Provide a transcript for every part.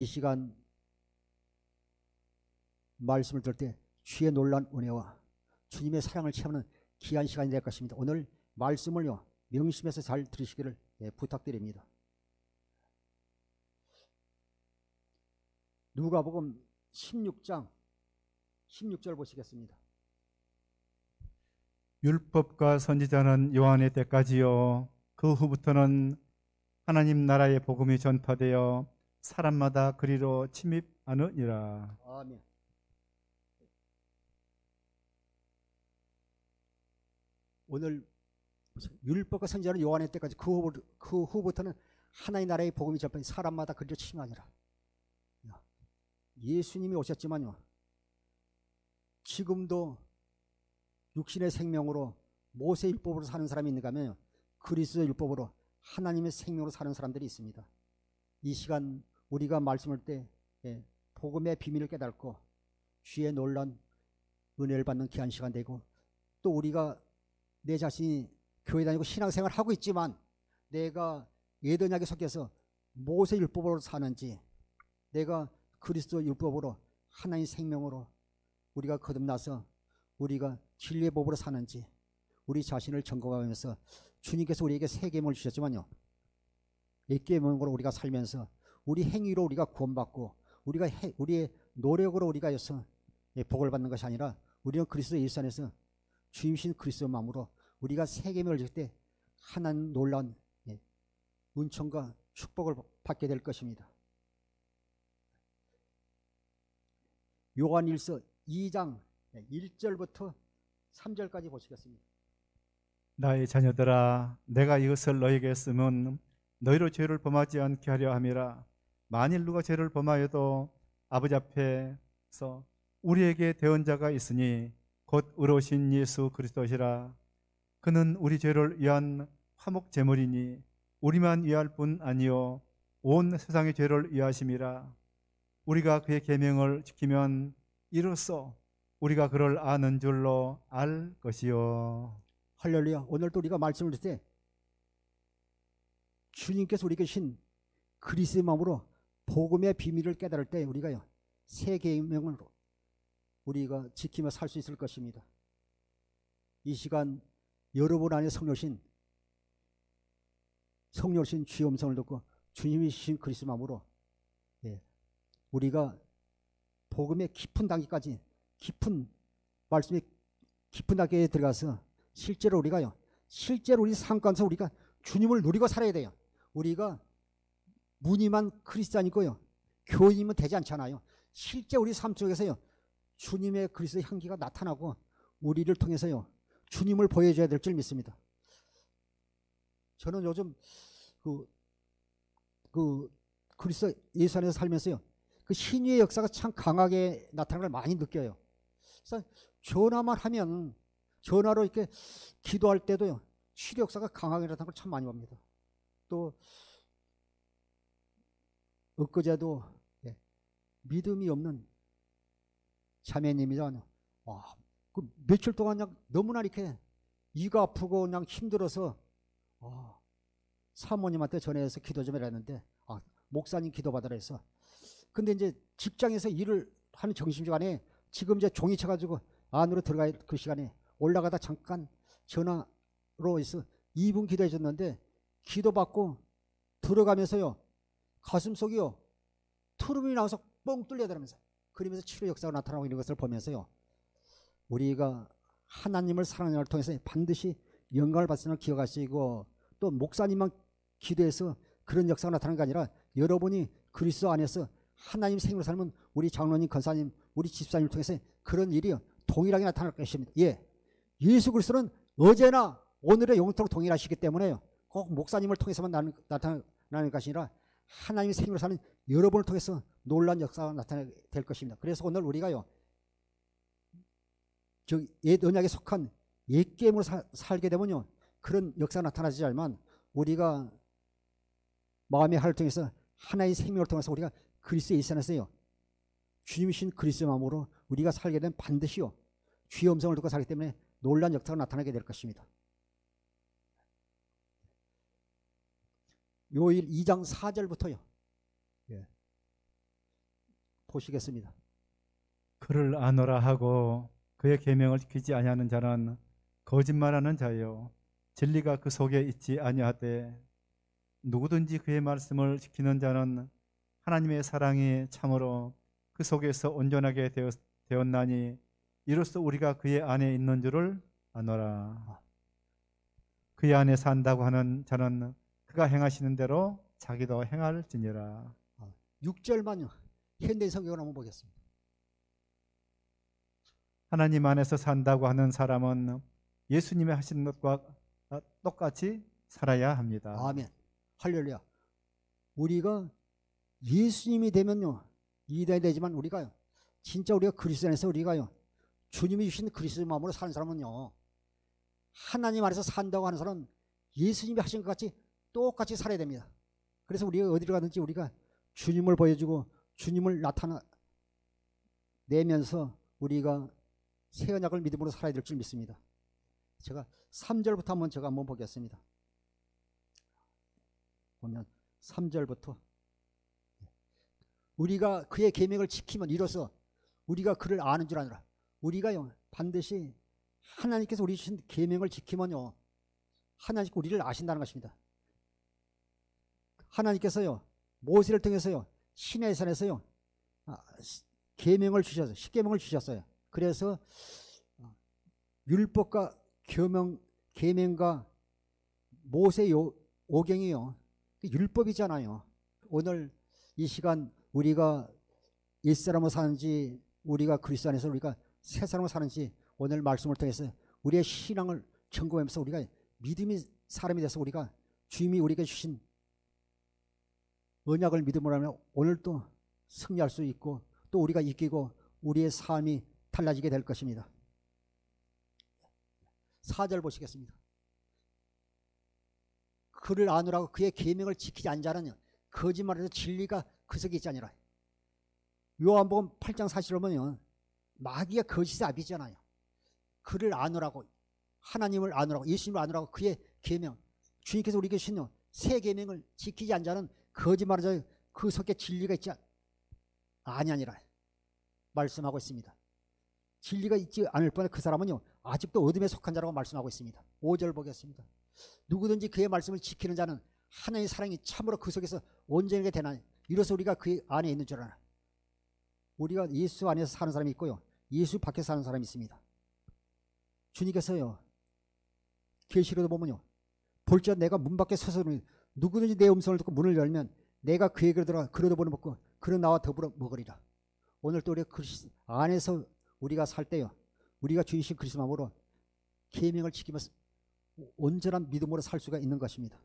이 시간 말씀을 들을 때 주의 놀라운 은혜와 주님의 사랑을 체험하는 귀한 시간이 될 것입니다. 오늘 말씀을요 명심해서 잘 들으시기를 부탁드립니다. 누가복음 16장 16절 보시겠습니다. 율법과 선지자는 요한의 때까지요 그 후부터는 하나님 나라의 복음이 전파되어 사람마다 그리로 침입하느니라. 아멘. 오늘 율법과 선지자는 요한의 때까지 그 후부터는 하나님 나라의 복음이 전파되어 사람마다 그리로 침입하니라. 예수님이 오셨지만요 지금도 육신의 생명으로 모세 율법으로 사는 사람이 있는가 하면 그리스도 율법으로 하나님의 생명으로 사는 사람들이 있습니다. 이 시간 우리가 말씀할 때 복음의 비밀을 깨닫고 주의 놀라운 은혜를 받는 귀한 시간 되고, 또 우리가 내 자신이 교회 다니고 신앙생활을 하고 있지만 내가 예언약에 속해서 모세 율법으로 사는지, 내가 그리스도 율법으로 하나님 생명으로 우리가 거듭나서 우리가 진리의 법으로 사는지 우리 자신을 점검하면서, 주님께서 우리에게 새 계명을 주셨지만요 이 계명으로 우리가 살면서 우리 행위로 우리가 구원받고 우리의 노력으로 우리가 해서 복을 받는 것이 아니라, 우리는 그리스도 예수 안에서 주임신 그리스도 마음으로 우리가 새 계명을 줄 때 하나님 놀라운 은총과 축복을 받게 될 것입니다. 요한일서 2장 1절부터 3절까지 보시겠습니다. 나의 자녀들아, 내가 이것을 너에게 쓰면 너희로 죄를 범하지 않게 하려 함이라. 만일 누가 죄를 범하여도 아버지 앞에서 우리에게 대언자가 있으니 곧 의로우신 예수 그리스도시라. 그는 우리 죄를 위한 화목 제물이니 우리만 위할 뿐 아니요 온 세상의 죄를 위하심이라. 우리가 그의 계명을 지키면 이로써 우리가 그를 아는 줄로 알 것이요. 할렐루야. 오늘도 우리가 말씀을 듣을 때 주님께서 우리에게 주신 그리스도의 마음으로 복음의 비밀을 깨달을 때 우리가요 새 계명으로 우리가 지키며 살 수 있을 것입니다. 이 시간 여러분 안에 성령신 주의 음성을 듣고 주님이 주신 그리스도의 마음으로 우리가 복음의 깊은 단계까지, 깊은 말씀의 깊은 단계에 들어가서 실제로 우리가요 실제로 우리 삶 가운데서 우리가 주님을 누리고 살아야 돼요. 우리가 무늬만 크리스찬이고요 교인이면 되지 않잖아요. 실제 우리 삶 속에서요 주님의 그리스도의 향기가 나타나고 우리를 통해서요 주님을 보여줘야 될 줄 믿습니다. 저는 요즘 그리스도 예수 안에서 살면서요 그 신유의 역사가 참 강하게 나타나는 걸 많이 느껴요. 그래서 전화만 하면, 전화로 이렇게 기도할 때도요 치료 역사가 강하게 나타나는 걸 참 많이 봅니다. 또 엊그제도 믿음이 없는 자매님이잖아요. 그 며칠 동안 그냥 너무나 이렇게 이가 아프고 그냥 힘들어서 사모님한테 전화해서 기도 좀 해라는데 목사님 기도 받으라 해서, 근데 이제 직장에서 일을 하는 점심시간에 지금 이제 종이 쳐가지고 안으로 들어갈 그 시간에 올라가다 잠깐 전화로 해서 2분 기도해 줬는데, 기도받고 들어가면서요 가슴속이요 트름이 나와서 뻥 뚫려들면서 그러면서 치료 역사가 나타나고 있는 것을 보면서요 우리가 하나님을 사랑하는 걸 통해서 반드시 영광을 받으는 기억하시고, 또 목사님만 기도해서 그런 역사가 나타나는 게 아니라 여러분이 그리스도 안에서 하나님 생으로 살면 우리 장로님, 권사님, 우리 집사님을 통해서 그런 일이 동일하게 나타날 것입니다. 예수 그리스도는 어제나 오늘의 영원토록 동일하시기 때문에요 꼭 목사님을 통해서만 나타나는 것이 아니라 하나님의 생으로 사는 여러분을 통해서 놀라운 역사가 나타나게 될 것입니다. 그래서 오늘 우리가요 옛 언약에 속한 옛 계명으로 살게 되면요 그런 역사가 나타나지 않지만, 우리가 마음의 하를 통해서 하나의 생명을 통해서 우리가 그리스도 예수 안에서요 주님이신 그리스도의 마음으로 우리가 살게 되면 반드시요 주의 음성을 듣고 살기 때문에 놀라운 역사가 나타나게 될 것입니다. 요일 2장 4절부터요 보시겠습니다. 그를 아노라 하고 그의 계명을 지키지 아니하는 자는 거짓말하는 자요 진리가 그 속에 있지 아니하되 누구든지 그의 말씀을 지키는 자는 하나님의 사랑이 참으로 그 속에서 온전하게 되었나니 이로써 우리가 그의 안에 있는 줄을 아노라. 그의 안에 산다고 하는 자는 그가 행하시는 대로 자기도 행할지니라. 6절만요. 현대 성경을 한번 보겠습니다. 하나님 안에서 산다고 하는 사람은 예수님이 하신 것과 똑같이 살아야 합니다. 아멘. 할렐루야. 우리가 예수님이 되면요. 이단이 되지만 우리가요. 진짜 우리가 그리스도 안에서 우리가요. 주님이 주신 그리스도의 마음으로 사는 사람은요. 하나님 안에서 산다고 하는 사람은 예수님이 하신 것 같이 똑같이 살아야 됩니다. 그래서 우리가 어디를 가든지 우리가 주님을 보여주고 주님을 나타내면서 우리가 새 언약을 믿음으로 살아야 될 줄 믿습니다. 제가 3절부터 한번 보겠습니다. 보면 3절부터 우리가 그의 계명을 지키면 이로써 우리가 그를 아는 줄 아느라 우리가요 반드시 하나님께서 우리 주신 계명을 지키면요 하나님께 우리를 아신다는 것입니다. 하나님께서요 모세를 통해서요 시내의 산에서요 계명을 주셨어요. 십계명을 주셨어요. 그래서 율법과 계명과 모세 오경이요 율법이잖아요. 오늘 이 시간 우리가 옛사람으로 사는지 우리가 그리스도 안에서 우리가 새 사람으로 사는지 오늘 말씀을 통해서 우리의 신앙을 점검하면서 우리가 믿음이 사람이 돼서 우리가 주님이 우리에게 주신 언약을 믿음으로 하면 오늘 또 승리할 수 있고 또 우리가 이기고 우리의 삶이 달라지게 될 것입니다. 4절 보시겠습니다. 그를 아누라고 그의 계명을 지키지 않은 자는 거짓말해서 진리가 그 속에 있지 아니라. 요한복음 8장 40절 보면 마귀가 거짓의 아비잖아요. 그를 아누라고 하나님을 아누라고 예수님을 아누라고 그의 계명 주님께서 우리에게 주신 새 계명을 지키지 않은 자는 거짓말하자 그 속에 진리가 있지 아니하니라 말씀하고 있습니다. 진리가 있지 않을 뻔해 그 사람은요 아직도 어둠에 속한 자라고 말씀하고 있습니다. 5절 보겠습니다. 누구든지 그의 말씀을 지키는 자는 하나님의 사랑이 참으로 그 속에서 온전하게 되나니 이로써 우리가 그 안에 있는 줄 아나. 우리가 예수 안에서 사는 사람이 있고요 예수 밖에서 사는 사람이 있습니다. 주님께서요 계시록도 보면요 볼지어다 내가 문 밖에 서서 누구든지 내 음성을 듣고 문을 열면 내가 그에게로 들어가 그로 더불어 먹고 그로 나와 더불어 먹으리라. 오늘 또 우리가 그리스도 안에서 우리가 살 때요 우리가 주이신 그리스도 마음으로 계명을 지키면서 온전한 믿음으로 살 수가 있는 것입니다.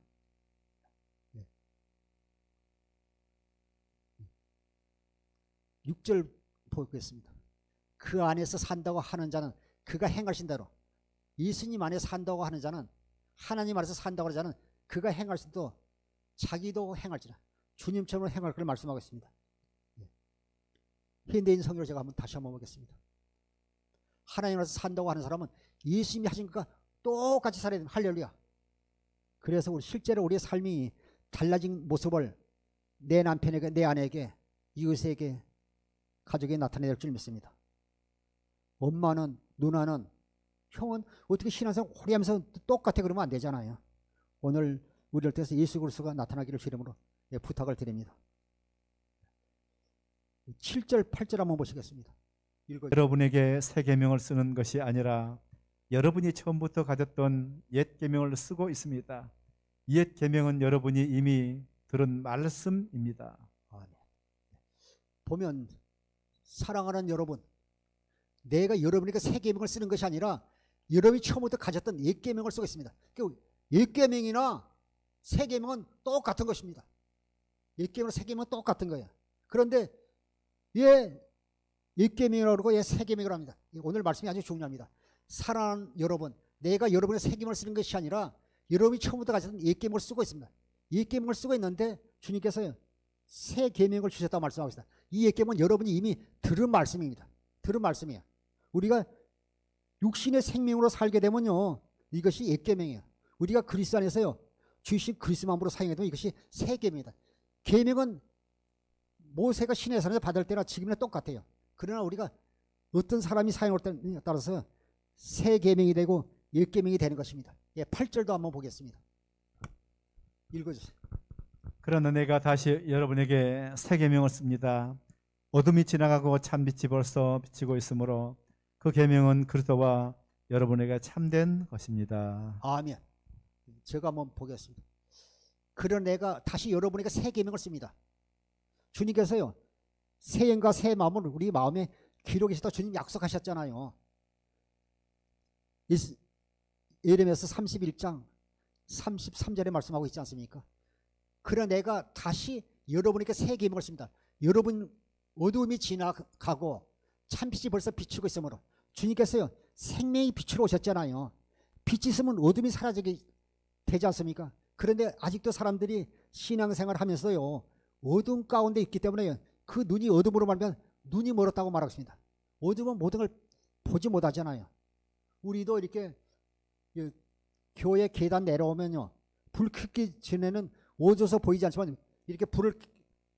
6절 보겠습니다. 그 안에서 산다고 하는 자는 그가 행하신 대로 예수님 안에 산다고 하는 자는 하나님 안에서 산다고 하는 자는 그가 행할 수도 자기도 행할지라 주님처럼 행할 걸 말씀하고 있습니다. 현대인 성경을 제가 다시 한번 보겠습니다. 하나님 안에서 산다고 하는 사람은 예수님이 하신 것과 똑같이 살아야 됩니다. 할렐루야. 그래서 우리 실제로 우리의 삶이 달라진 모습을 내 남편에게 내 아내에게 이웃에게 가족에게 나타내야 될 줄 믿습니다. 엄마는 누나는 형은 어떻게 신앙생활 오래 하면서 똑같아 그러면 안 되잖아요. 오늘 우리를 통해서 예수 그리스도가 나타나기를 주름으로 부탁을 드립니다. 7절 8절 한번 보시겠습니다. 읽어주세요. 여러분에게 새 계명을 쓰는 것이 아니라 여러분이 처음부터 가졌던 옛 계명을 쓰고 있습니다. 옛 계명은 여러분이 이미 들은 말씀입니다. 보면 사랑하는 여러분 내가 여러분에게 새 계명을 쓰는 것이 아니라 여러분이 처음부터 가졌던 옛 계명을 쓰고 있습니다. 옛 계명이나 새 계명은 똑같은 것입니다. 옛 계명이나 새 계명은 똑같은 거예요. 그런데 옛 계명이라고 그러고 새 계명이라고 합니다. 오늘 말씀이 아주 중요합니다. 사랑하는 여러분 내가 여러분의 새 계명을 쓰는 것이 아니라 여러분이 처음부터 가졌던 옛 계명을 쓰고 있습니다. 옛 계명을 쓰고 있는데 주님께서 새 계명을 주셨다고 말씀하고 있습니다. 이 옛 계명은 여러분이 이미 들은 말씀입니다. 들은 말씀이에요. 우리가 육신의 생명으로 살게 되면요 이것이 옛 계명이에요. 우리가 그리스도 안에서요 주신 그리스도 마음으로 사용해도 이것이 새 계명이다. 계명은 모세가 시내 산에서 받을 때나 지금이나 똑같아요. 그러나 우리가 어떤 사람이 사용할 때에 따라서 새 계명이 되고 1계명이 되는 것입니다. 예, 8절도 한번 보겠습니다. 읽어주세요. 그러나 내가 다시 여러분에게 새 계명을 씁니다. 어둠이 지나가고 참빛이 벌써 비치고 있으므로 그 계명은 그리스도와 여러분에게 참된 것입니다. 아멘. 제가 한번 보겠습니다. 그러나 내가 다시 여러분에게 새 계명을 씁니다. 주님께서요, 새 영과 새 마음을 우리 마음에 기록하시다 주님 약속하셨잖아요. 예레미야서 31장 33절에 말씀하고 있지 않습니까? 그러나 내가 다시 여러분에게 새 계명을 씁니다. 여러분 어두움이 지나가고 참빛이 벌써 비추고 있으므로 주님께서요, 생명의 빛으로 오셨잖아요. 빛이 있으면 어둠이 사라지게 되지 않습니까? 그런데 아직도 사람들이 신앙생활 하면서요, 어둠 가운데 있기 때문에 그 눈이 어둠으로 말하면 눈이 멀었다고 말하고 있습니다. 어둠은 모든 걸 보지 못하잖아요. 우리도 이렇게 교회 계단 내려오면요, 불 켜기 전에는 어두워서 보이지 않지만 이렇게 불을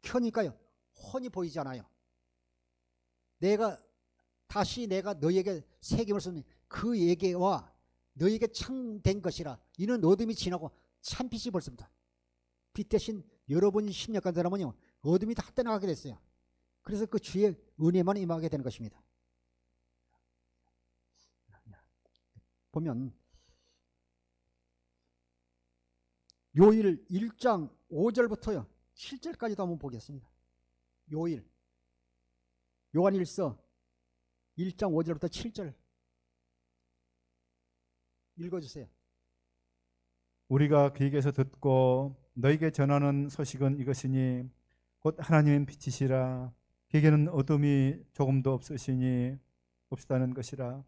켜니까요, 훤히 보이잖아요. 내가 너에게 새 계명을 쓰니 그 얘기와 너에게 참된 것이라. 이는 어둠이 지나고 참빛이 벌습니다. 빛 대신 여러분이 심력한 사람은요, 어둠이 다 떠나가게 됐어요. 그래서 그 주의 은혜만 임하게 되는 것입니다. 보면 요일 1장 5절부터요 7절까지도 한번 보겠습니다. 요일 요한일서 1장 5절부터 7절 읽어주세요. 우리가 그에게서 듣고 너에게 전하는 소식은 이것이니 곧 하나님의 빛이시라. 그에게는 어둠이 조금도 없으다는 것이라.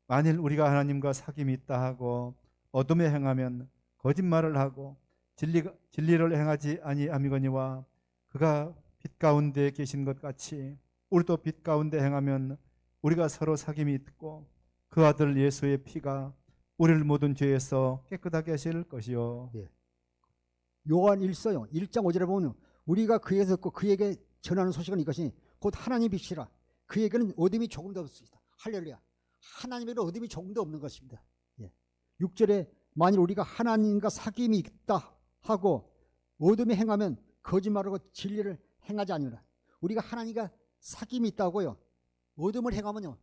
만일 우리가 하나님과 사귐이 있다 하고 어둠에 행하면 거짓말을 하고 진리를 행하지 아니함이거니와 그가 빛 가운데 계신 것 같이 우리도 빛 가운데 행하면 우리가 서로 사귐이 있고 그 아들 예수의 피가 우리를 모든 죄에서 깨끗하게 하실 것이요. 예. 요한일서요 1장 5절에 보면 우리가 그에게서 듣고 그에게 전하는 소식은 이것이니 곧 하나님 빛이라. 그에게는 어둠이 조금도 없습니다. 할렐루야. 하나님에게는 어둠이 조금도 없는 것입니다. 예. 6절에 만일 우리가 하나님과 사귐이 있다 하고 어둠에 행하면 거짓말하고 진리를 행하지 아니하라. 우리가 하나님과 사귐이 있다고요, 어둠을 행하면요,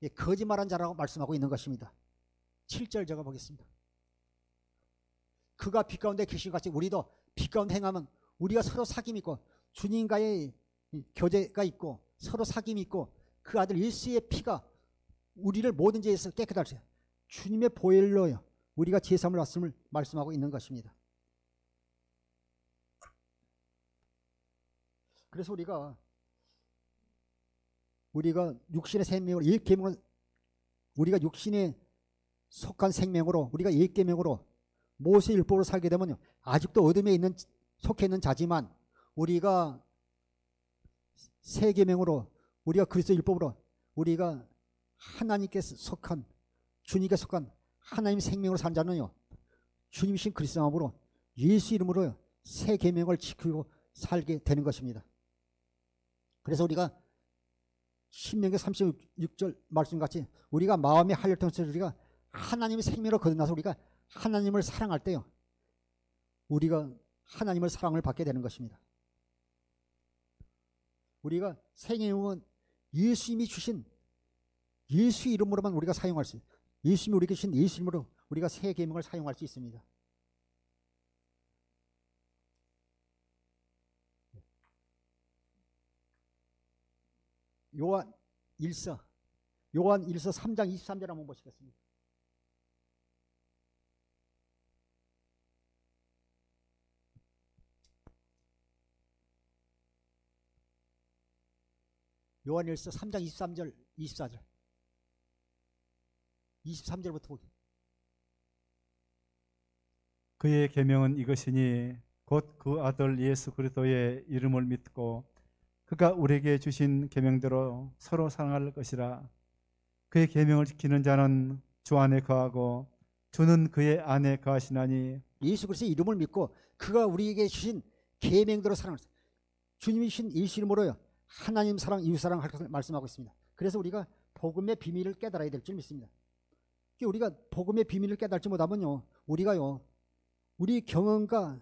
예, 거짓말한 자라고 말씀하고 있는 것입니다. 7절 제가 보겠습니다. 그가 빛 가운데 계신 것 같이 우리도 빛 가운데 행하면 우리가 서로 사귐이 있고 주님과의 교제가 있고 서로 사귐이 있고 그 아들 예수의 피가 우리를 모든 죄에서 깨끗하게 하세요. 주님의 보혈로요 우리가 제사함을 받음을 말씀하고 있는 것입니다. 그래서 우리가 육신의 생명으로 일계명을 우리가 육신에 속한 생명으로 우리가 일계명으로 모세 율법으로 살게 되면요, 아직도 어둠에 속해 있는 자지만 우리가 새 계명으로 우리가 그리스도 율법으로 우리가 하나님께 속한 주님께 속한 하나님 생명으로 산 자는요, 주님이신 그리스도 나మ으로 예수 이름으로 새 계명을 지키고 살게 되는 것입니다. 그래서 우리가 신명기 36절 말씀같이 우리가 마음의 할례를 통해서 우리가 하나님의 생명으로 거듭나서 우리가 하나님을 사랑할 때요, 우리가 하나님의 사랑을 받게 되는 것입니다. 우리가 새 계명은 예수님이 주신 예수 이름으로만 우리가 사용할 수 있어요. 예수님이 우리에게 주신 예수 이름으로 우리가 새 계명을 사용할 수 있습니다. 요한일서 3장 23절 한번 보시겠습니다. 요한일서 3장 23절 24절 23절부터 보기. 그의 계명은 이것이니 곧 그 아들 예수 그리스도의 이름을 믿고 그가 우리에게 주신 계명대로 서로 사랑할 것이라. 그의 계명을 지키는 자는 주 안에 거하고 주는 그의 안에 거하시나니. 예수 그리스도의 이름을 믿고 그가 우리에게 주신 계명대로 사랑할 수. 주님이 신 예수 이름으로요 하나님 사랑, 이웃 사랑 할 것을 말씀하고 있습니다. 그래서 우리가 복음의 비밀을 깨달아야 될 줄 믿습니다. 우리가 복음의 비밀을 깨달지 못하면요, 우리가요, 우리 경험과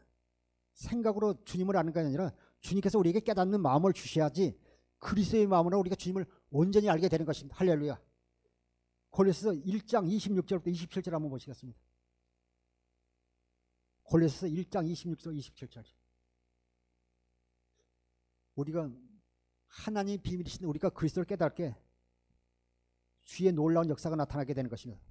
생각으로 주님을 아는 게 아니라 주님께서 우리에게 깨닫는 마음을 주셔야지 그리스도의 마음으로 우리가 주님을 온전히 알게 되는 것입니다. 할렐루야. 골로새서 1장 26절부터 27절 한번 보시겠습니다. 골로새서 1장 26절 27절. 우리가 하나님의 비밀이신 우리가 그리스도를 깨닫게 주의 놀라운 역사가 나타나게 되는 것입니다.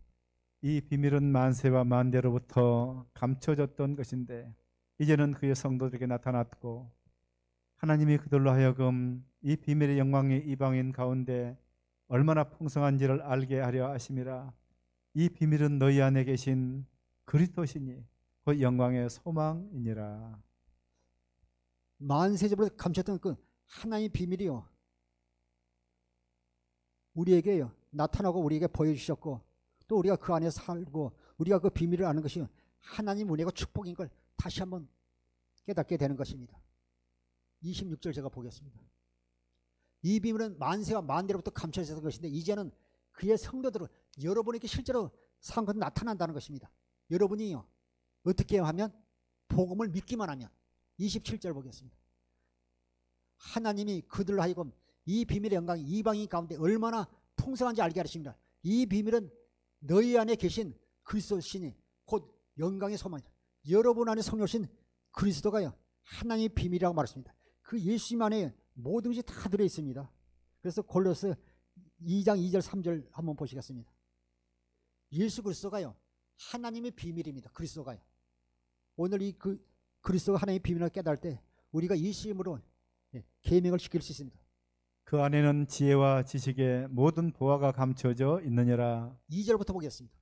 이 비밀은 만세와 만대로부터 감춰졌던 것인데 이제는 그의 성도들에게 나타났고 하나님이 그들로 하여금 이 비밀의 영광이 이방인 가운데 얼마나 풍성한지를 알게 하려 하심이라. 이 비밀은 너희 안에 계신 그리스도시니 그 영광의 소망이니라. 만세전부터 감췄던 그 하나님의 비밀이요, 우리에게 나타나고 우리에게 보여주셨고 또 우리가 그 안에 살고 우리가 그 비밀을 아는 것이 하나님 은혜가 축복인 걸 다시 한번 깨닫게 되는 것입니다. 26절 제가 보겠습니다. 이 비밀은 만세와 만대로부터 감춰졌던 것인데 이제는 그의 성도들은 여러분에게 실제로 산 것은 나타난다는 것입니다. 여러분이요 어떻게 하면 복음을 믿기만 하면 27절 보겠습니다. 하나님이 그들로 하여금 이 비밀의 영광이 이방인 가운데 얼마나 풍성한지 알게 하십니다. 이 비밀은 너희 안에 계신 그리스도시니 곧 영광의 소망이다. 여러분 안에 성령신 그리스도가요 하나님의 비밀이라고 말했습니다. 그 예수님 안에 모든 것이 다 들어있습니다. 그래서 골로새 2장 2절 3절 한번 보시겠습니다. 예수 그리스도가요 하나님의 비밀입니다. 그리스도가요. 오늘 이 그리스도가 하나님의 비밀을 깨달을 때 우리가 예수 이름으로 계명을 지킬 수 있습니다. 그 안에는 지혜와 지식의 모든 보화가 감춰져 있느니라. 2절부터 보겠습니다.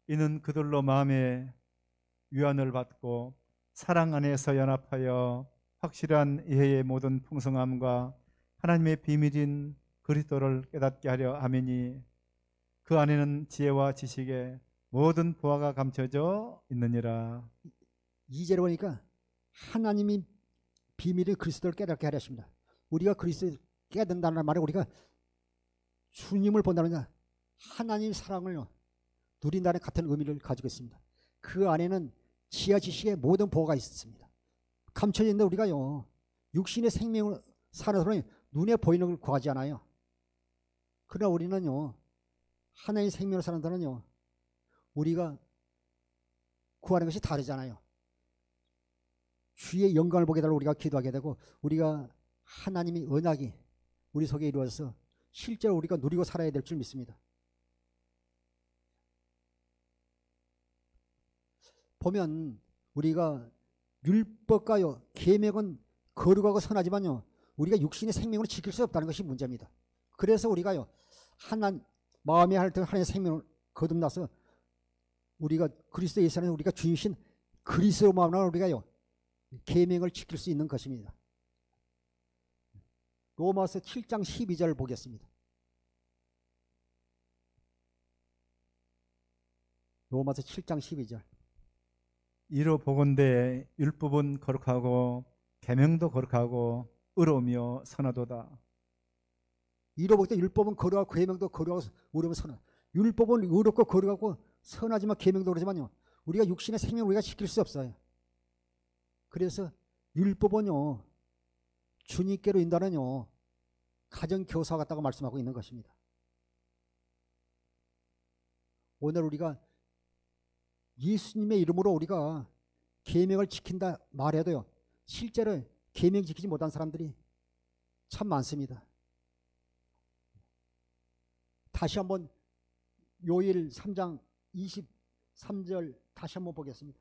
이는 그들로 마음의 위안을 받고 사랑 안에서 연합하여 확실한 이해의 모든 풍성함과 하나님의 비밀인 그리스도를 깨닫게 하려 함이니 그 안에는 지혜와 지식의 모든 보화가 감춰져 있느니라. 2절에 보니까 하나님이 비밀인 그리스도를 깨닫게 하려 하십니다. 우리가 그리스도를 깨닫는다는 말은 우리가 주님을 본다는 하나님 사랑을 누린다는 같은 의미를 가지고 있습니다. 그 안에는 지혜와 지식의 모든 보호가 있습니다. 감춰져 있는데 우리가요 육신의 생명을 사는 사람이 눈에 보이는 걸 구하지 않아요. 그러나 우리는요 하나님의 생명을 사는 사람은요 우리가 구하는 것이 다르잖아요. 주의 영광을 보게 달라고 우리가 기도하게 되고 우리가 하나님의 언약이 우리 속에 이루어져서 실제로 우리가 누리고 살아야 될 줄 믿습니다. 보면 우리가 율법과요 계명은 거룩하고 선하지만요 우리가 육신의 생명으로 지킬 수 없다는 것이 문제입니다. 그래서 우리가요 마음에 할 때 하나님의 생명을 거듭나서 우리가 그리스도 예수 안에 우리가 주이신 그리스도 마음으로 우리가요 계명을 지킬 수 있는 것입니다. 로마서 7장 12절 보겠습니다. 로마서 7장 12절. 이로 보건대 율법은 거룩하고 계명도 거룩하고 의로우며 선하도다. 이로 보건대 율법은 거룩하고 계명도 거룩하고 의로우며 선하다. 율법은 의롭고 거룩하고 선하지만 계명도 그러지만요 우리가 육신의 생명을 우리가 지킬 수 없어요. 그래서 율법은요 주님께로 인도하는요 가정교사 같다고 말씀하고 있는 것입니다. 오늘 우리가 예수님의 이름으로 우리가 계명을 지킨다 말해도요 실제로 계명 지키지 못한 사람들이 참 많습니다. 다시 한번 요일 3장 23절 다시 한번 보겠습니다.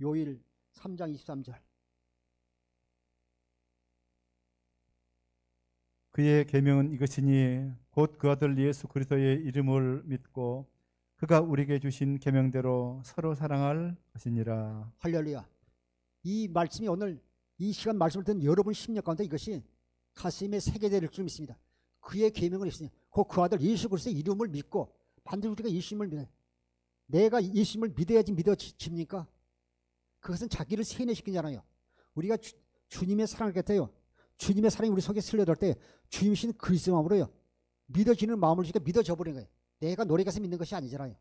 요일 3장 23절. 그의 계명은 이것이니 곧 그 아들 예수 그리스도의 이름을 믿고 그가 우리에게 주신 계명대로 서로 사랑할 것이니라. 할렐루야. 이 말씀이 오늘 이 시간 말씀을 듣는 여러분 심령 가운데 이것이 가슴에 새겨질 줄 믿습니다. 그의 계명을 있으니 곧 그 아들 예수 그리스도의 이름을 믿고 반드시 우리가 예수님을 믿어야 내가 예수님을 믿어야지 믿어집니까? 그것은 자기를 세뇌시키잖아요. 우리가 주님의 사랑을 겠대요. 주님의 사랑이 우리 속에 스며들 때 주님이신 그리스도 마음으로요. 믿어지는 마음을 주니까 믿어져 버린 거예요. 내가 노력해서 믿는 것이 아니잖아요.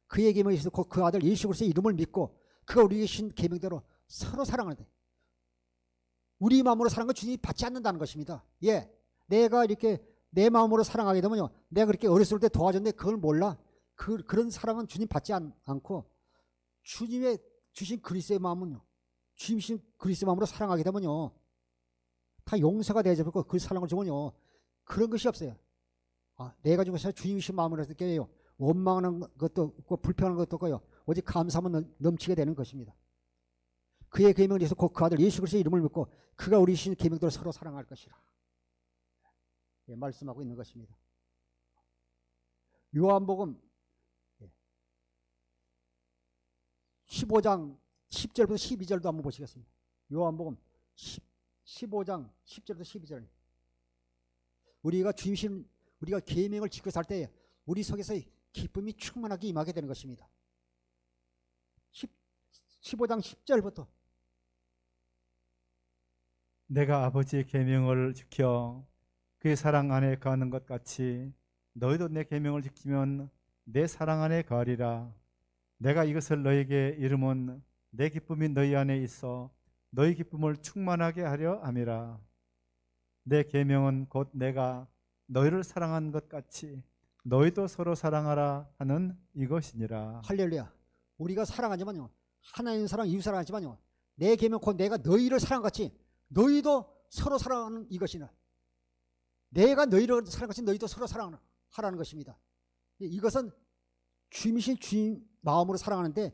그의 계명에 있어서 그 아들 예수 그리스도의 이름을 믿고 그가 우리에게 주신 계명대로 서로 사랑하는데 우리 마음으로 사랑은 주님이 받지 않는다는 것입니다. 예, 내가 이렇게 내 마음으로 사랑하게 되면요. 내가 그렇게 어렸을 때 도와줬는데 그걸 몰라. 그런 사랑은 주님 받지 않고 주님의 주신 그리스도의 마음은요. 주님이신 그리스도의 마음으로 사랑하게 되면요. 다 용서가 되어지고 그 사랑을 주면요. 그런 것이 없어요. 내가 준 것이 주님이신 마음으로 느껴요. 원망하는 것도 없고 불평하는 것도 없고요. 오직 감사만 넘치게 되는 것입니다. 그의 계명을 위해서 곧 그 아들 예수 그리스도의 이름을 믿고 그가 우리 주신 계명대로 서로 사랑할 것이라. 예, 말씀하고 있는 것입니다. 요한복음 15장 10절부터 12절도 한번 보시겠습니다. 요한복음 15장 10절부터 12절. 우리가 주님신 우리가 계명을 지켜 살 때 우리 속에서 기쁨이 충만하게 임하게 되는 것입니다. 15장 10절부터 내가 아버지의 계명을 지켜 그의 사랑 안에 거하는 것 같이 너희도 내 계명을 지키면 내 사랑 안에 거하리라. 내가 이것을 너희에게 이름은 내 기쁨이 너희 안에 있어 너희 기쁨을 충만하게 하려 함이라. 내 계명은 곧 내가 너희를 사랑한 것 같이 너희도 서로 사랑하라 하는 이것이니라. 할렐루야. 우리가 사랑하지만요. 하나님 사랑, 이웃 사랑하지만요. 내 계명 곧 내가 너희를 사랑같이 너희도 서로 사랑하는 이것이나 내가 너희를 사랑같이 너희도 서로 사랑하라는 것입니다. 이것은 주님이신 주님 마음으로 사랑하는데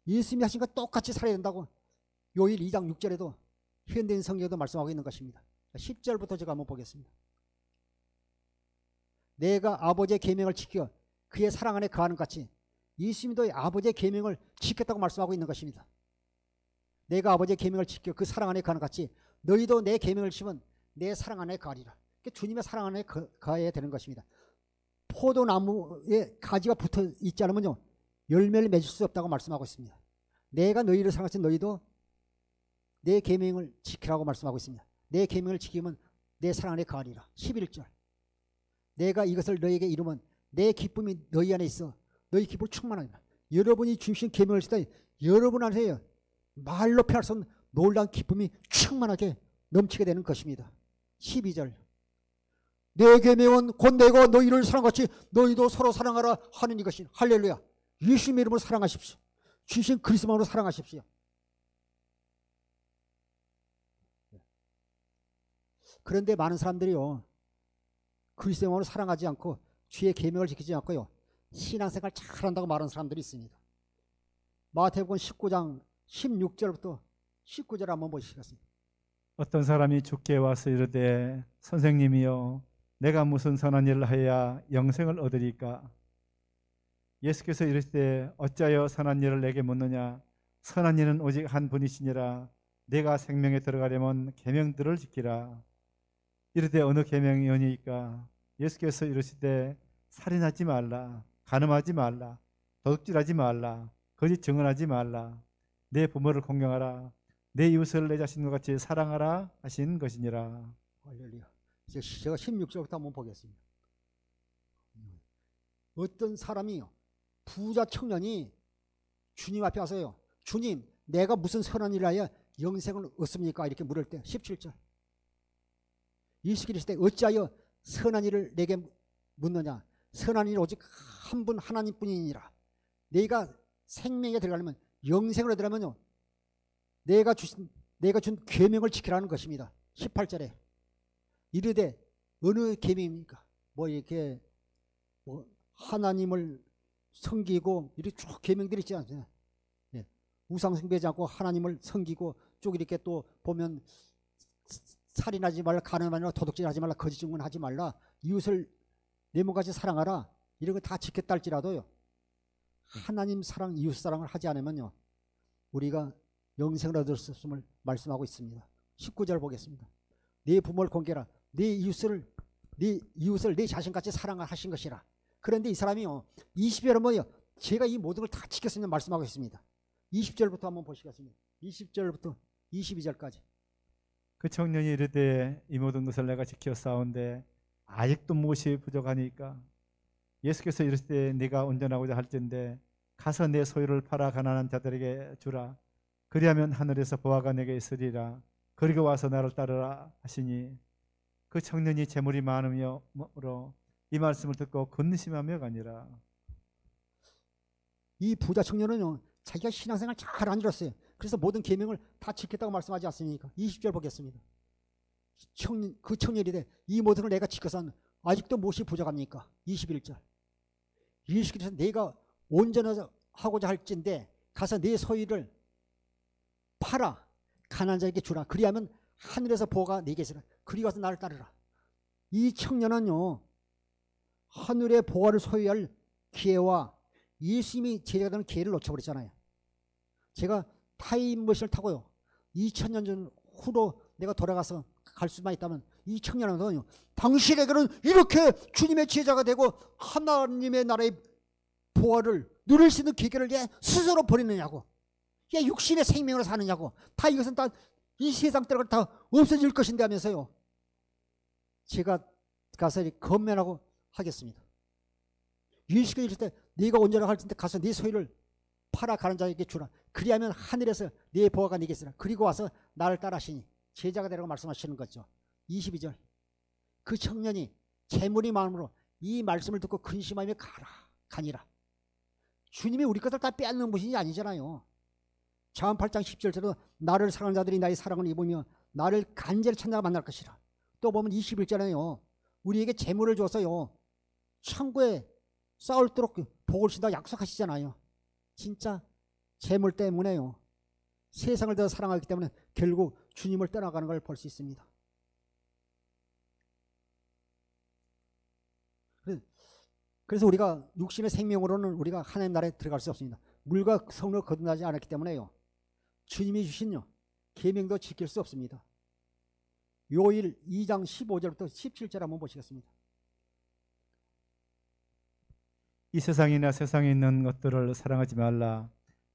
예수님이 하신 것 똑같이 살아야 된다고 요일 2장 6절에도 현대인 성경에도 말씀하고 있는 것입니다. 10절부터 제가 한번 보겠습니다. 내가 아버지의 계명을 지켜 그의 사랑 안에 거하는 것 같이 예수님도 아버지의 계명을 지켰다고 말씀하고 있는 것입니다. 내가 아버지의 계명을 지켜 그 사랑 안에 거하는 것 같이 너희도 내 계명을 지키면 내 사랑 안에 거하리라. 주님의 사랑 안에 거해야 되는 것입니다. 포도나무에 가지가 붙어 있지 않으면요 열매를 맺을 수 없다고 말씀하고 있습니다. 내가 너희를 사랑하신 너희도 내 계명을 지키라고 말씀하고 있습니다. 내 계명을 지키면 내 사랑 안에 거하리라. 11절. 내가 이것을 너희에게 이루면 내 기쁨이 너희 안에 있어 너희 기쁨을 충만하리라. 여러분이 주신 계명을 지킬 때 여러분 안에 말로 표현할 수 없는 놀라운 기쁨이 충만하게 넘치게 되는 것입니다. 12절. 내 계명은 곧 내가 너희를 사랑같이 너희도 서로 사랑하라 하는 이것이. 할렐루야. 예수님의 이름으로 사랑하십시오. 주신 그리스도만으로 사랑하십시오. 그런데 많은 사람들이요 그리스도만으로 사랑하지 않고 주의 계명을 지키지 않고요 신앙생활 잘한다고 말하는 사람들이 있습니다. 마태복음 19장 16절부터 19절 한번 보시겠습니다. 어떤 사람이 주께 와서 이르되 선생님이여 내가 무슨 선한 일을 하여야 영생을 얻으리까? 예수께서 이르시되 어찌하여 선한 일을 내게 묻느냐? 선한 일은 오직 한 분이시니라. 내가 생명에 들어가려면 계명들을 지키라. 이르되 어느 계명이오니까? 예수께서 이르시되 살인하지 말라, 간음하지 말라, 도둑질하지 말라, 거짓 증언하지 말라, 내 부모를 공경하라, 내 이웃을 내 자신과 같이 사랑하라 하신 것이니라. 할렐루야. 제가 16절부터 한번 보겠습니다. 어떤 사람이요 부자 청년이 주님 앞에 와서요 주님 내가 무슨 선한 일을 하여 영생을 얻습니까? 이렇게 물을 때 17절. 예수께서 이르시되 어찌하여 선한 일을 내게 묻느냐? 선한 일 오직 한 분 하나님뿐이니라. 내가 생명에 들어가려면 영생을 얻으려면요 내가 준 계명을 지키라는 것입니다. 18절에 이르되 어느 계명입니까? 이렇게 하나님을 섬기고 이렇게 쭉 계명들이 있지 않습니까? 예. 우상 숭배하지 않고 하나님을 섬기고 쭉 이렇게 또 보면 살인하지 말라, 간음하지 말라, 도둑질하지 말라, 거짓 증언하지 말라, 이웃을 내 몸같이 사랑하라, 이런 거 다 지켰다 할지라도요 하나님 사랑, 이웃 사랑을 하지 않으면요 우리가 영생을 얻을 수 없음을 말씀하고 있습니다. 19절 보겠습니다. 네 부모를 공경하라, 네 이웃을 내 자신같이 사랑하신 것이라. 그런데 이 사람이요 20절은 뭐예요? 제가 이 모든 걸 다 지켰으면 말씀하고 있습니다. 20절부터 한번 보시겠습니다. 20절부터 22절까지 그 청년이 이르되 이 모든 것을 내가 지켜 싸운데 아직도 무엇이 부족하니까 예수께서 이르시되 네가 온전하고자 할진대 가서 내 소유를 팔아 가난한 자들에게 주라. 그리하면 하늘에서 보화가 내게 있으리라. 그리고 와서 나를 따르라 하시니 그 청년이 재물이 많으므로 이 말씀을 듣고 근심하며 가니라. 이 부자 청년은요, 자기가 신앙생활 잘 안 들었어요. 그래서 모든 계명을 다 지켰다고 말씀하지 않습니까? 20절 보겠습니다. 그 청년이 이 모든 걸 내가 지켜서 아직도 무엇이 부족합니까? 21절. 예수께서 내가 온전하고자 할진대 가서 내 소유를 팔아 가난한 자에게 주라. 그리하면 하늘에서 보가 내게 있으라. 그리 가서 나를 따르라. 이 청년은요, 하늘의 보화를 소유할 기회와 예수님이 제자가 되는 기회를 놓쳐버렸잖아요. 제가 타임머신을 타고요, 2000년 전 후로 내가 돌아가서 갈 수만 있다면 이 청년은 당신에게는 이렇게 주님의 제자가 되고 하나님의 나라의 보화를 누릴 수 있는 기회를 스스로 버리느냐고, 육신의 생명으로 사느냐고, 다 이것은 다 이 세상 때가 다 없어질 것인데 하면서요, 제가 가서 건면하고 하겠습니다. 예수께서 이럴 때 네가 온전하고 할 때 가서 네 소유를 팔아 가는 자에게 주라. 그리하면 하늘에서 네 보화가 내게 있으라. 그리고 와서 나를 따라하시니 제자가 되라고 말씀하시는 거죠. 22절. 그 청년이 재물이 많음으로 이 말씀을 듣고 근심하며 가니라. 주님이 우리 것을 다 빼앗는 분이 아니잖아요. 자언 8장 10절처럼 나를 사랑하는 자들이 나의 사랑을 입으며 나를 간절히 찾나 만날 것이라. 또 보면 21절에요, 우리에게 재물을 줘서요 천국에 싸울도록 복을 주신다 약속하시잖아요. 진짜 재물 때문에요, 세상을 더 사랑하기 때문에 결국 주님을 떠나가는 걸 볼 수 있습니다. 그래서 우리가 육신의 생명으로는 우리가 하나님 나라에 들어갈 수 없습니다. 물과 성령을 거듭나지 않았기 때문에요, 주님이 주신 계명도 지킬 수 없습니다. 요일 2장 15절부터 17절 한번 보시겠습니다. 이 세상이나 세상에 있는 것들을 사랑하지 말라.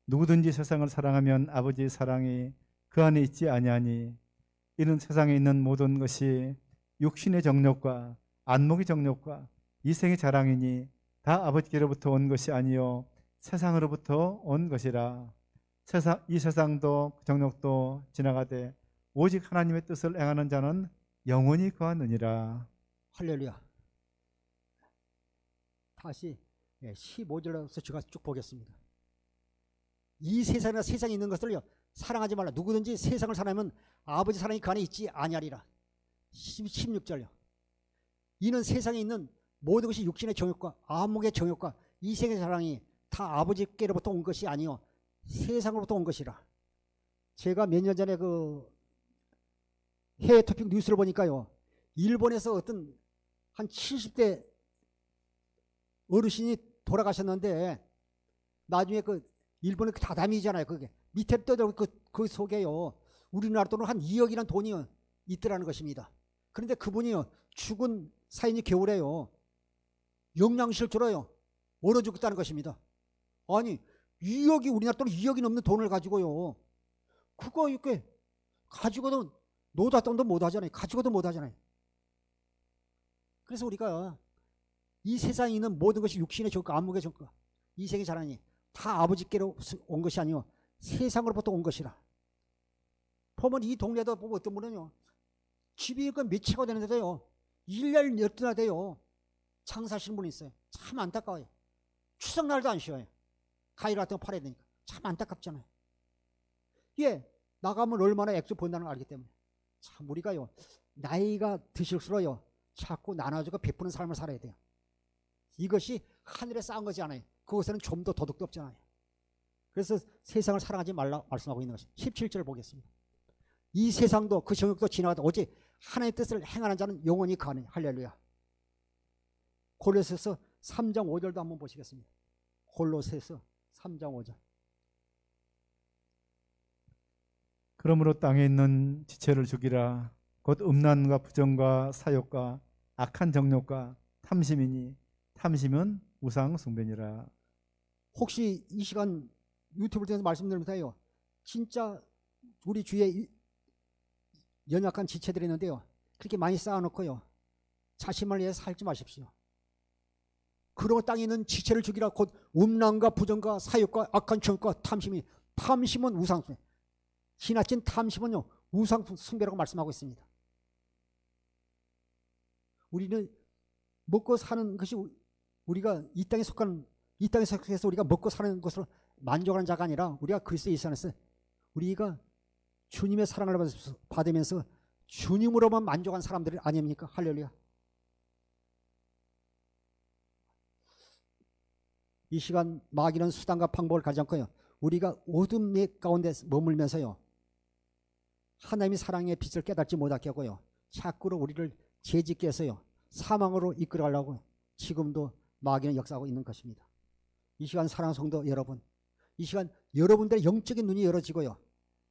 누구든지 세상을 사랑하면 아버지의 사랑이 그 안에 있지 아니하니 이는 세상에 있는 모든 것이 육신의 정욕과 안목의 정욕과 이생의 자랑이니 다 아버지께로부터 온 것이 아니요 세상으로부터 온 것이라. 이 세상도 정욕도 지나가되 오직 하나님의 뜻을 행하는 자는 영원히 거하느니라. 할렐루야. 다시 15절에서 제가 쭉 보겠습니다. 이 세상이나 세상에 있는 것들요 사랑하지 말라. 누구든지 세상을 사랑하면 아버지 사랑이 그 안에 있지 아니하리라. 16절요. 이는 세상에 있는 모든 것이 육신의 정욕과 안목의 정욕과 이생의 사랑이 다 아버지께로부터 온 것이 아니요 세상으로부터 온 것이라. 제가 몇 년 전에 그 해외 토픽 뉴스를 보니까요, 일본에서 어떤 한 70대 어르신이 돌아가셨는데 나중에 그 일본의 그 다다미잖아요. 그게 밑에 떠들고 그 속에요 우리나라 돈으로 한 2억이라는 돈이 있더라는 것입니다. 그런데 그분이요 죽은 사인이 겨울에요 영양실조로요 얼어 죽었다는 것입니다. 아니 2억이 우리나라 돈으로 2억이 넘는 돈을 가지고요 그거 이렇게 가지고도 노다돈도 못하잖아요. 가지고도 못하잖아요. 그래서 우리가 이 세상에 있는 모든 것이 육신의 정과 안목의 정과 이생의 자랑이 다 아버지께로 온 것이 아니요 세상으로부터 온 것이라. 보면 이 동네도 보면 어떤 분은요 집이 몇 채가 되는데도요 1년 12나 돼요 장사하시는 분이 있어요. 참 안타까워요. 추석날도 안 쉬어요. 가위를 같은 거 팔아야 되니까 참 안타깝잖아요. 예, 나가면 얼마나 액수 번다는 걸 알기 때문에 참 우리가요 나이가 드실수록요 자꾸 나눠주고 베푸는 삶을 살아야 돼요. 이것이 하늘에 쌓은 거지 않아요. 그것에는 좀 더 도덕도 없잖아요. 그래서 세상을 사랑하지 말라 말씀하고 있는 것이 17절을 보겠습니다. 이 세상도 그 정욕도 지나가다 오직 하나님의 뜻을 행하는 자는 영원히 가네. 할렐루야. 골로새서 3장 5절도 한번 보시겠습니다. 골로새서 3장 5절. 그러므로 땅에 있는 지체를 죽이라. 곧 음란과 부정과 사욕과 악한 정욕과 탐심이니 탐심은 우상 숭배니라. 혹시 이 시간 유튜브를 통해서 말씀드리면서요 진짜 우리 주위에 연약한 지체들이 있는데요. 그렇게 많이 쌓아놓고요. 자신만을 위해 살지 마십시오. 그러고 땅에 있는 지체를 죽이라. 곧 음란과 부정과 사욕과 악한 청과 탐심이. 탐심은 우상숭배. 지나친 탐심은요, 우상숭배라고 말씀하고 있습니다. 우리는 먹고 사는 것이 우리가 이 땅에 속해서 우리가 먹고 사는 것으로 만족하는 자가 아니라 우리가 그리스도 예수 안에서 우리가 주님의 사랑을 받으면서 주님으로만 만족한 사람들이 아닙니까? 할렐루야. 이 시간 마귀는 수단과 방법을 가지지 않고요. 우리가 어둠 가운데 머물면서요. 하나님의 사랑의 빛을 깨닫지 못하게 하고요. 자꾸로 우리를 죄짓게 해서요. 사망으로 이끌어가려고 지금도 마귀는 역사하고 있는 것입니다. 이 시간 사랑하는 성도 여러분, 이 시간 여러분들의 영적인 눈이 열어지고요.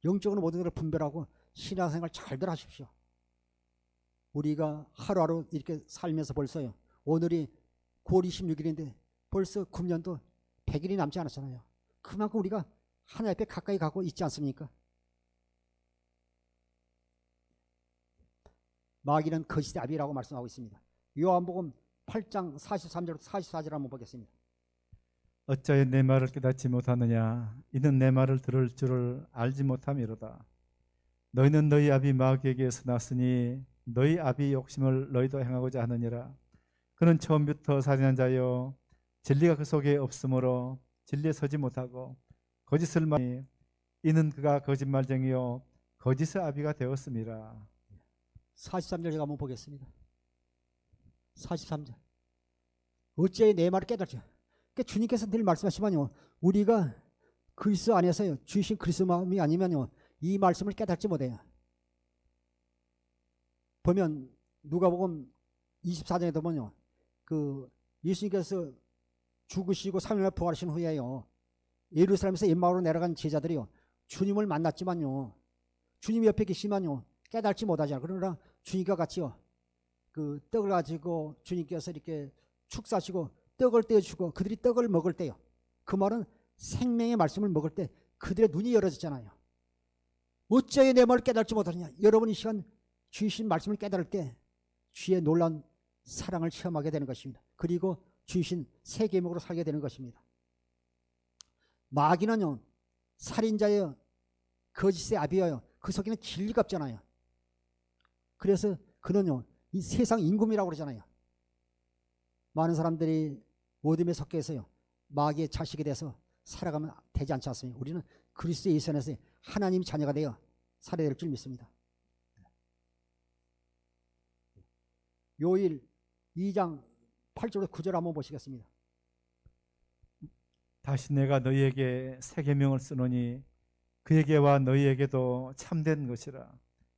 영적으로 모든 것을 분별하고 신앙생활 잘들 하십시오. 우리가 하루하루 이렇게 살면서 벌써요. 오늘이 9월 26일인데 벌써 금년도 100일이 남지 않았잖아요. 그만큼 우리가 하나님 앞에 가까이 가고 있지 않습니까? 마귀는 거짓의 아비라고 말씀하고 있습니다. 요한복음 8장 43절부터 44절 한번 보겠습니다. 어찌하여 내 말을 깨닫지 못하느냐. 이는 내 말을 들을 줄을 알지 못함이로다. 너희는 너희 아비 마귀에게서 났으니 너희 아비 욕심을 너희도 행하고자 하느니라. 그는 처음부터 살인한 자요 진리가 그 속에 없으므로 진리에 서지 못하고 거짓을 말하니 이는 그가 거짓말쟁이요 거짓의 아비가 되었습니다. 43절 제가 한번 보겠습니다. 43절. 어찌하여 내 말을 깨닫지. 그러니까 주님께서 늘 말씀하시면요. 우리가 그리스도 안에서요. 주신 그리스도 마음이 아니면요. 이 말씀을 깨닫지 못해요. 보면 누가복음 24장에 보면요. 그 예수님께서 죽으시고 3일날 부활하신 후에요. 예루살렘에서 엠마오로 내려간 제자들이요. 주님을 만났지만요. 주님 옆에 계시면요. 깨닫지 못하잖아요. 그러나 주님과 같이요. 그 떡을 가지고 주님께서 이렇게 축사하시고 떡을 떼어주고 그들이 떡을 먹을 때요. 그 말은 생명의 말씀을 먹을 때 그들의 눈이 열어졌잖아요. 어찌하여 내 말을 깨닫지 못하느냐. 여러분 이 시간 주신 말씀을 깨달을 때 주의 놀라운 사랑을 체험하게 되는 것입니다. 그리고 주신 새 계명으로 살게 되는 것입니다. 마귀는요. 살인자예요. 거짓의 아비예요. 그 속에는 진리가 없잖아요. 그래서 그는요. 이 세상 임금이라고 그러잖아요. 많은 사람들이 어둠에 섞여 있어요. 마귀의 자식이 돼서 살아가면 되지 않지 않습니까? 우리는 그리스도 예수 안에서 하나님의 자녀가 되어 살아야 될 줄 믿습니다. 요일 2장 8절로 9절 한번 보시겠습니다. 다시 내가 너희에게 새 계명을 쓰노니 그에게와 너희에게도 참된 것이라.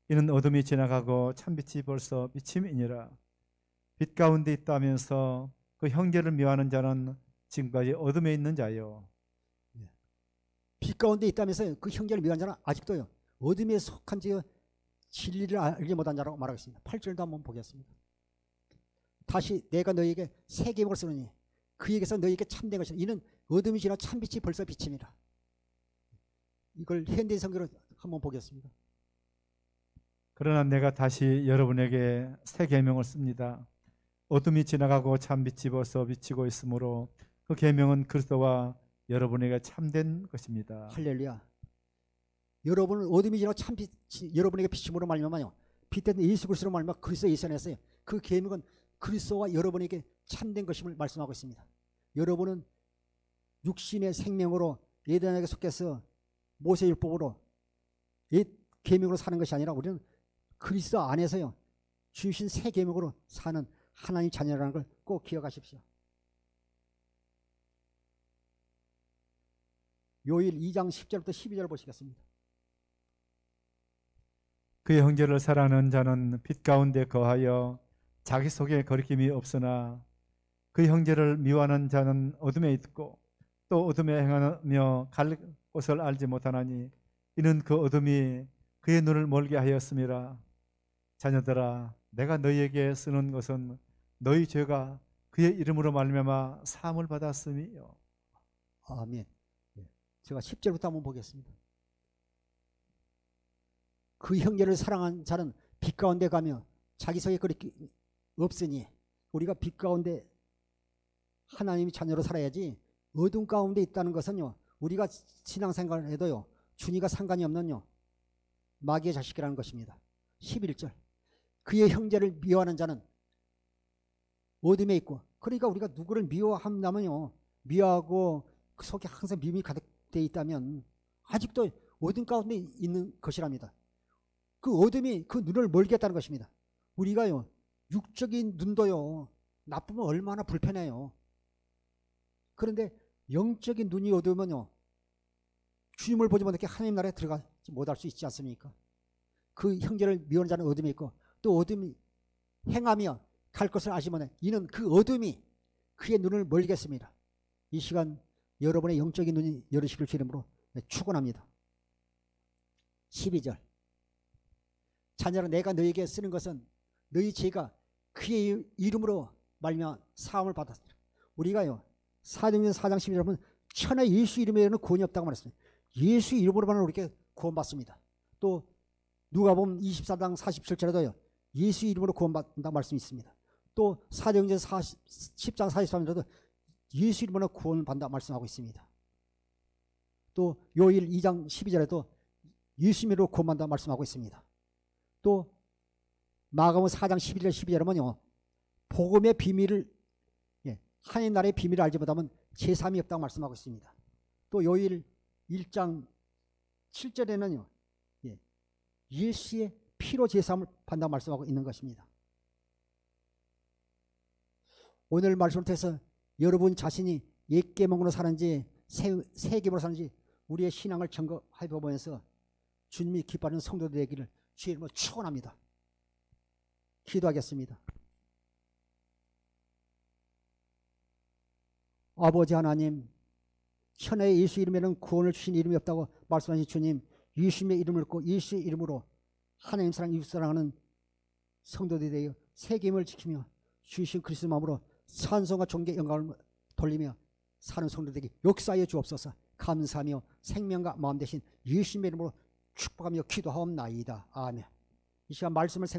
이는 어둠이 지나가고 참빛이 벌써 비침이니라. 빛 가운데 있다면서 그 형제를 미워하는 자는 지금까지 어둠에 있는 자요. 빛 가운데 있다면서 그 형제를 미워하는 자는 아직도요. 어둠에 속한 지 진리를 알지 못한 자라고 말하고 있습니다. 8절도 한번 보겠습니다. 다시 내가 너희에게 새 계명을 쓰노니 그에게서 너희에게 참된 것이라. 이는 어둠이 지나 참빛이 벌써 비침이라. 이걸 현대인 성경으로 한번 보겠습니다. 그러나 내가 다시 여러분에게 새 계명을 씁니다. 어둠이 지나가고 참빛이 벌써 비치고 있으므로 그 계명은 그리스도와 여러분에게 참된 것입니다. 할렐루야. 여러분은 어둠이 지나고 참빛이 여러분에게 비침으로 말미암아요. 빛된 예수 그리스도로 말미암아 그리스도 예수 안에서요. 그 계명은 그리스도와 여러분에게 참된 것임을 말씀하고 있습니다. 여러분은 육신의 생명으로 예단에게 속해서 모세율법으로 옛 계명으로 사는 것이 아니라 우리는 그리스도 안에서요. 주신 새 계명으로 사는 하나님 자녀라는 걸 꼭 기억하십시오. 요일 2장 10절부터 12절 보시겠습니다. 그의 형제를 사랑하는 자는 빛 가운데 거하여 자기 속에 거리낌이 없으나 그 형제를 미워하는 자는 어둠에 있고 또 어둠에 행하며 갈 곳을 알지 못하나니 이는 그 어둠이 그의 눈을 멀게 하였음이라. 자녀들아 내가 너희에게 쓰는 것은 너희 죄가 그의 이름으로 말미암아 사함을 받았음이요. 아멘. 제가 10절부터 한번 보겠습니다. 그 형제를 사랑한 자는 빛 가운데 가며 자기 속에 그릇이 없으니 우리가 빛 가운데 하나님의 자녀로 살아야지 어둠 가운데 있다는 것은요 우리가 신앙생활을 해도요 주님과 상관이 없는요 마귀의 자식이라는 것입니다. 11절 그의 형제를 미워하는 자는 어둠에 있고 그러니까 우리가 누구를 미워한다면요 미워하고 그 속에 항상 미움이 가득되어 있다면 아직도 어둠 가운데 있는 것이랍니다. 그 어둠이 그 눈을 멀게 했다는 것입니다. 우리가요 육적인 눈도요 나쁘면 얼마나 불편해요. 그런데 영적인 눈이 어두우면요 주님을 보지 못하게 하나님 나라에 들어가지 못할 수 있지 않습니까? 그 형제를 미워하는 자는 어둠에 있고 또 어둠이 행하며 갈 것을 아시 못해 이는 그 어둠이 그의 눈을 멀게 했습니다. 이 시간 여러분의 영적인 눈이 열으시길 주 이름으로 축원합니다. 12절 자녀라 내가 너에게 쓰는 것은 너희 죄가 그의 이름으로 말미암아 사함을 받았습니다. 우리가요 사도행전 4장 12절 보면 천하 예수 이름에는 구원이 없다고 말했습니다. 예수 이름으로만 우리에게 구원받습니다. 또 누가복음 24장 47절에도요 예수 이름으로 구원받는다고 말씀이 있습니다. 또 사도행전 10장 43절에도 예수 이름으로 구원받는다고 말씀하고 있습니다. 또 요일 2장 12절에도 예수 이름으로 구원받는다고 말씀하고 있습니다. 또 마가복음 4장 11절 12절에 보면요 복음의 비밀을 하나님 나라의 비밀을 알지 못하면 제3이 없다고 말씀하고 있습니다. 또 요일 1장 7절에는요 예수의 피로 제3을 받는다고 말씀하고 있는 것입니다. 오늘 말씀을 통해서 여러분 자신이 옛 계명으로 사는지 새 계명으로 사는지 우리의 신앙을 점검해 보면서 주님이 기뻐하는 성도들 되기를 주의 이름으로 축원합니다. 기도하겠습니다. 아버지 하나님 천하의 예수 이름에는 구원을 주신 이름이 없다고 말씀하신 주님 예수님의 이름을 믿고 예수의 이름으로 하나님 사랑 이웃 사랑하는 성도들이 되어 새 계명을 지키며 주신 그리스도 마음으로 찬송과 존귀 영광을 돌리며 사는 성도들에게 역사하여 주옵소서. 감사하며 생명과 마음 대신 예수님의 이름으로 축복하며 기도하옵나이다. 아멘. 이 시간 말씀을 생각